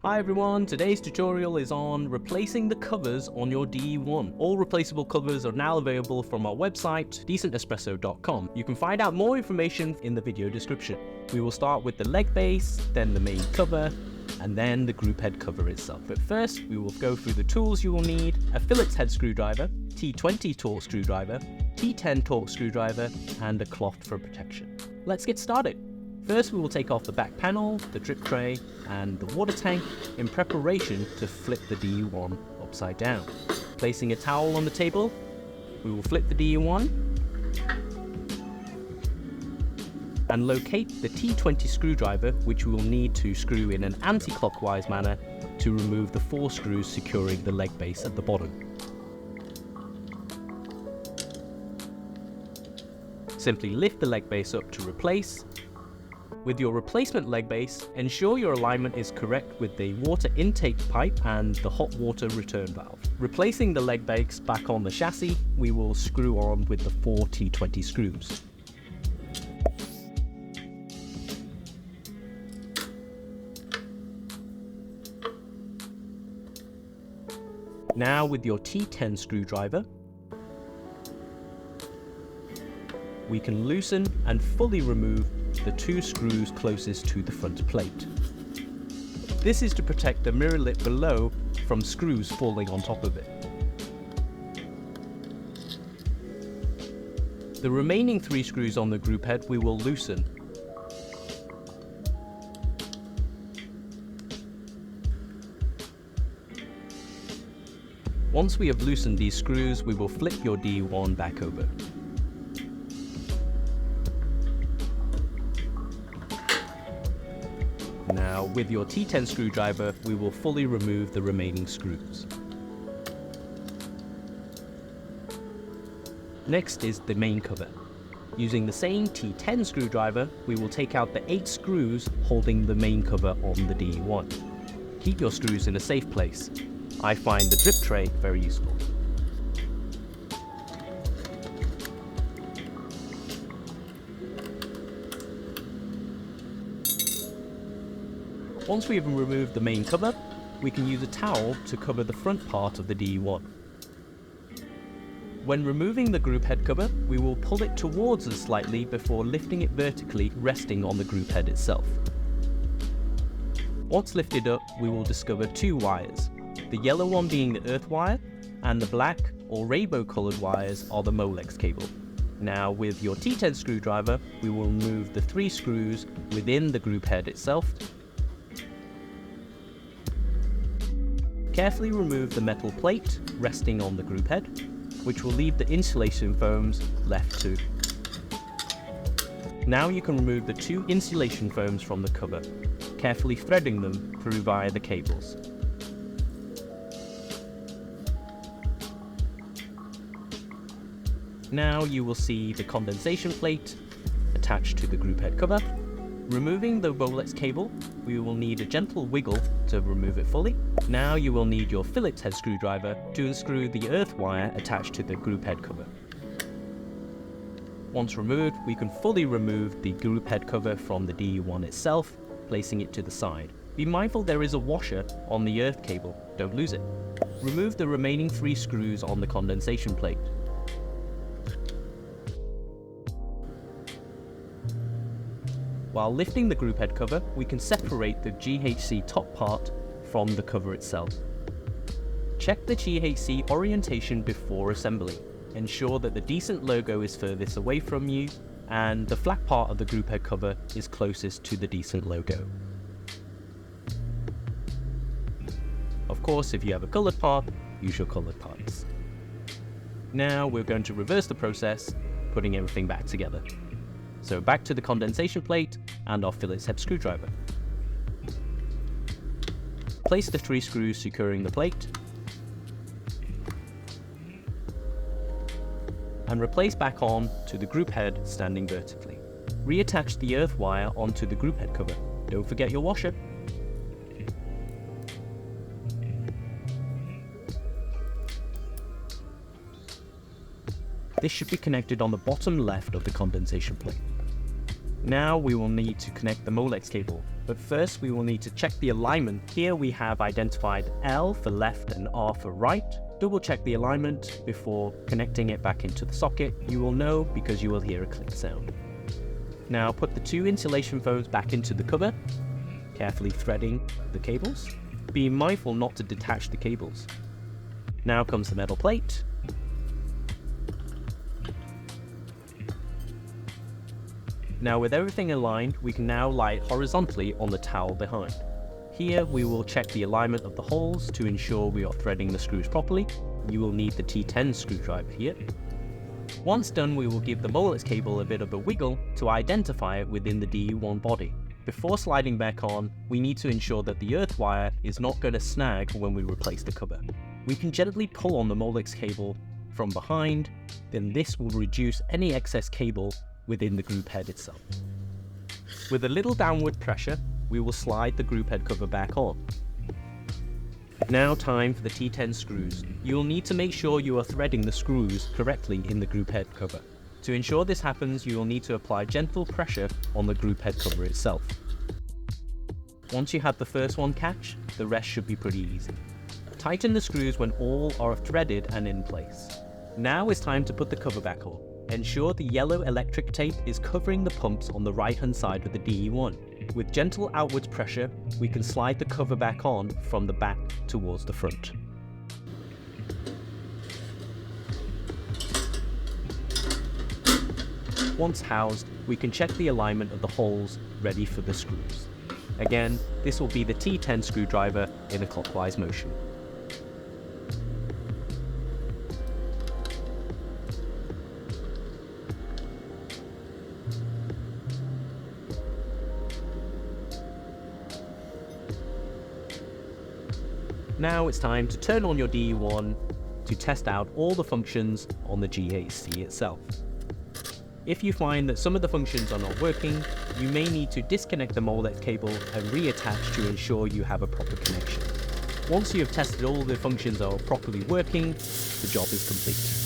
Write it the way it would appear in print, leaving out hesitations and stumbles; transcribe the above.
Hi everyone, today's tutorial is on replacing the covers on your DE1. All replaceable covers are now available from our website, decennespresso.com. You can find out more information in the video description. We will start with the leg base, then the main cover, and then the group head cover itself. But first, we will go through the tools you will need: a Phillips head screwdriver, T20 torque screwdriver, T10 torque screwdriver, and a cloth for protection. Let's get started. First, we will take off the back panel, the drip tray, and the water tank in preparation to flip the DE1 upside down. Placing a towel on the table, we will flip the DE1 and locate the T20 screwdriver, which we will need to screw in an anti-clockwise manner to remove the 4 screws securing the leg base at the bottom. Simply lift the leg base up to replace. With your replacement leg base, ensure your alignment is correct with the water intake pipe and the hot water return valve. Replacing the leg base back on the chassis, we will screw on with the 4 T20 screws. Now with your T10 screwdriver, we can loosen and fully remove the 2 screws closest to the front plate. This is to protect the mirror lip below from screws falling on top of it. The remaining 3 screws on the group head we will loosen. Once we have loosened these screws, we will flip your DE1 back over. Now, with your T10 screwdriver, we will fully remove the remaining screws. Next is the main cover. Using the same T10 screwdriver, we will take out the 8 screws holding the main cover on the DE1. Keep your screws in a safe place. I find the drip tray very useful. Once we have removed the main cover, we can use a towel to cover the front part of the DE1. When removing the group head cover, we will pull it towards us slightly before lifting it vertically, resting on the group head itself. Once lifted up, we will discover 2 wires. The yellow one being the earth wire, and the black or rainbow coloured wires are the Molex cable. Now with your T10 screwdriver, we will remove the 3 screws within the group head itself. Carefully remove the metal plate resting on the group head, which will leave the insulation foams left too. Now you can remove the 2 insulation foams from the cover, carefully threading them through via the cables. Now you will see the condensation plate attached to the group head cover. Removing the Molex cable, we will need a gentle wiggle to remove it fully. Now you will need your Phillips head screwdriver to unscrew the earth wire attached to the group head cover. Once removed, we can fully remove the group head cover from the DE1 itself, placing it to the side. Be mindful there is a washer on the earth cable, don't lose it. Remove the remaining 3 screws on the condensation plate. While lifting the group head cover, we can separate the GHC top part from the cover itself. Check the GHC orientation before assembly. Ensure that the Decent logo is furthest away from you and the flat part of the group head cover is closest to the Decent logo. Of course, if you have a coloured part, use your coloured parts. Now we're going to reverse the process, putting everything back together. So back to the condensation plate and our Phillips head screwdriver. Place the 3 screws securing the plate and replace back on to the group head standing vertically. Reattach the earth wire onto the group head cover. Don't forget your washer. This should be connected on the bottom left of the condensation plate. Now we will need to connect the Molex cable, but first we will need to check the alignment. Here we have identified L for left and R for right. Double check the alignment before connecting it back into the socket. You will know because you will hear a click sound. Now put the two insulation foams back into the cover, carefully threading the cables. Be mindful not to detach the cables. Now comes the metal plate. Now with everything aligned, we can now lie it horizontally on the towel behind. Here we will check the alignment of the holes to ensure we are threading the screws properly. You will need the T10 screwdriver here. Once done, we will give the Molex cable a bit of a wiggle to identify it within the DE1 body. Before sliding back on, we need to ensure that the earth wire is not going to snag when we replace the cover. We can gently pull on the Molex cable from behind, then this will reduce any excess cable within the group head itself. With a little downward pressure, we will slide the group head cover back on. Now time for the T10 screws. You will need to make sure you are threading the screws correctly in the group head cover. To ensure this happens, you will need to apply gentle pressure on the group head cover itself. Once you have the first one catch, the rest should be pretty easy. Tighten the screws when all are threaded and in place. Now it's time to put the cover back on. Ensure the yellow electric tape is covering the pumps on the right hand side of the DE1. With gentle outwards pressure, we can slide the cover back on from the back towards the front. Once housed, we can check the alignment of the holes ready for the screws. Again, this will be the T10 screwdriver in a clockwise motion. Now it's time to turn on your DE1 to test out all the functions on the GHC itself. If you find that some of the functions are not working, you may need to disconnect the Molex cable and reattach to ensure you have a proper connection. Once you have tested all the functions are properly working, the job is complete.